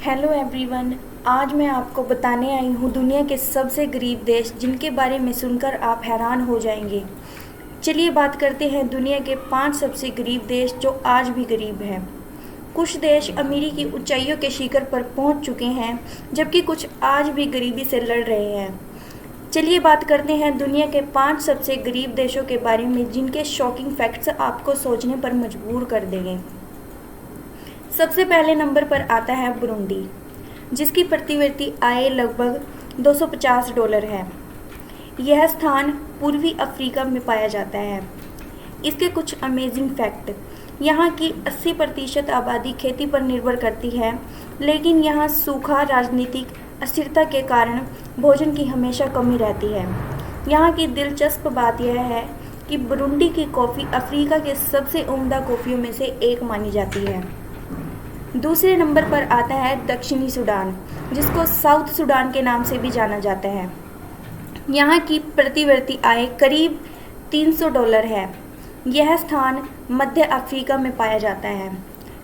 Hello everyone. आज मैं आपको बताने आई हूँ दुनिया के सबसे गरीब देश जिनके बारे में सुनकर आप हैरान हो जाएंगे। चलिए बात करते हैं दुनिया के 5 सबसे गरीब देश जो आज भी गरीब हैं। कुछ देश अमीरी की ऊंचाइयों के शिखर पर पहुंच चुके हैं, जबकि कुछ आज भी गरीबी से लड़ रहे हैं। चलिए बात करते हैं दुनिया के 5 सबसे गरीब देशों के बारे में जिनके शॉकिंग फैक्ट्स आपको सोचने पर मजबूर कर देंगे। सबसे पहले नंबर पर आता है बुरुंडी, जिसकी प्रतिवर्ती आय लगभग $250 है। यह स्थान पूर्वी अफ्रीका में पाया जाता है। इसके कुछ अमेजिंग फैक्ट। यहाँ की 80% आबादी खेती पर निर्भर करती है, लेकिन यहाँ सूखा राजनीतिक अस्थिरता के कारण भोजन की हमेशा कमी रहती है। यहाँ की दिलचस्प बात यह है कि बुरुंडी की कॉफ़ी अफ्रीका के सबसे उम्दा कॉफ़ियों में से एक मानी जाती है। दूसरे नंबर पर आता है दक्षिणी सूडान, जिसको साउथ सूडान के नाम से भी जाना जाता है। यहाँ की प्रतिवर्ती आय करीब $300 है। यह स्थान मध्य अफ्रीका में पाया जाता है।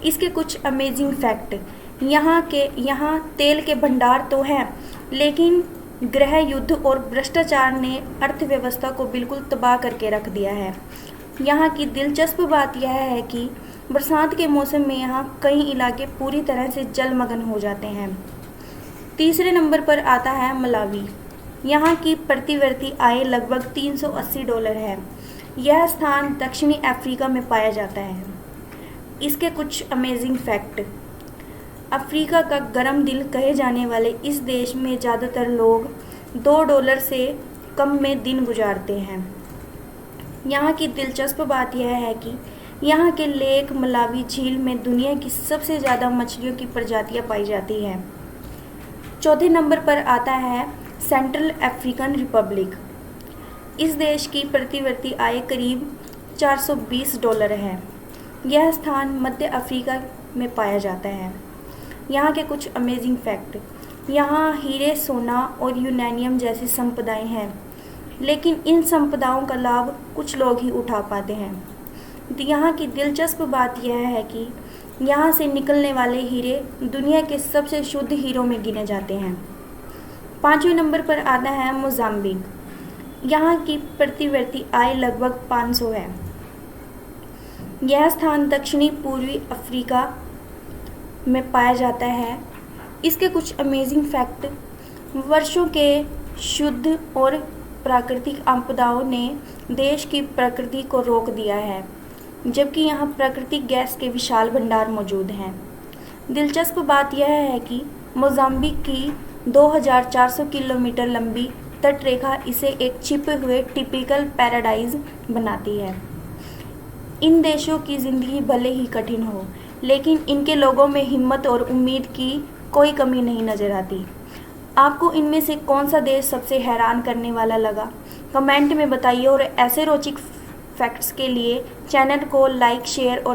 इसके कुछ अमेजिंग फैक्ट। यहाँ तेल के भंडार तो हैं, लेकिन गृह युद्ध और भ्रष्टाचार ने अर्थव्यवस्था को बिल्कुल तबाह करके रख दिया है। यहाँ की दिलचस्प बात यह है कि बरसात के मौसम में यहाँ कई इलाके पूरी तरह से जलमग्न हो जाते हैं। तीसरे नंबर पर आता है मलावी। यहाँ की प्रतिवर्ती आय लगभग $380 है। यह स्थान दक्षिणी अफ्रीका में पाया जाता है। इसके कुछ अमेजिंग फैक्ट। अफ्रीका का गर्म दिल कहे जाने वाले इस देश में ज़्यादातर लोग $2 से कम में दिन गुजारते हैं। यहाँ की दिलचस्प बात यह है कि यहाँ के लेक मलावी झील में दुनिया की सबसे ज़्यादा मछलियों की प्रजातियाँ पाई जाती हैं। चौथे नंबर पर आता है सेंट्रल अफ्रीकन रिपब्लिक। इस देश की प्रतिवर्ती आय करीब $420 है। यह स्थान मध्य अफ्रीका में पाया जाता है। यहाँ के कुछ अमेजिंग फैक्ट। यहाँ हीरे, सोना और यूरेनियम जैसी संपदाएं हैं, लेकिन इन संपदाओं का लाभ कुछ लोग ही उठा पाते हैं। यहाँ की दिलचस्प बात यह है कि यहाँ से निकलने वाले हीरे दुनिया के सबसे शुद्ध हीरों में गिने जाते हैं। पाँचवें नंबर पर आता है मोज़ाम्बिक। यहाँ की प्रतिवर्ती आय लगभग 500 है। यह स्थान दक्षिणी पूर्वी अफ्रीका में पाया जाता है। इसके कुछ अमेजिंग फैक्ट। वर्षों के शुद्ध और प्राकृतिक आपदाओं ने देश की प्रकृति को रोक दिया है, जबकि यहाँ प्राकृतिक गैस के विशाल भंडार मौजूद हैं। दिलचस्प बात यह है कि मोज़ाम्बिक की 2400 किलोमीटर लंबी तटरेखा इसे एक छिपे हुए टिपिकल पैराडाइज बनाती है। इन देशों की ज़िंदगी भले ही कठिन हो, लेकिन इनके लोगों में हिम्मत और उम्मीद की कोई कमी नहीं नज़र आती। आपको इनमें से कौन सा देश सबसे हैरान करने वाला लगा? कमेंट में बताइए और ऐसे रोचक फैक्ट्स के लिए चैनल को लाइक, शेयर और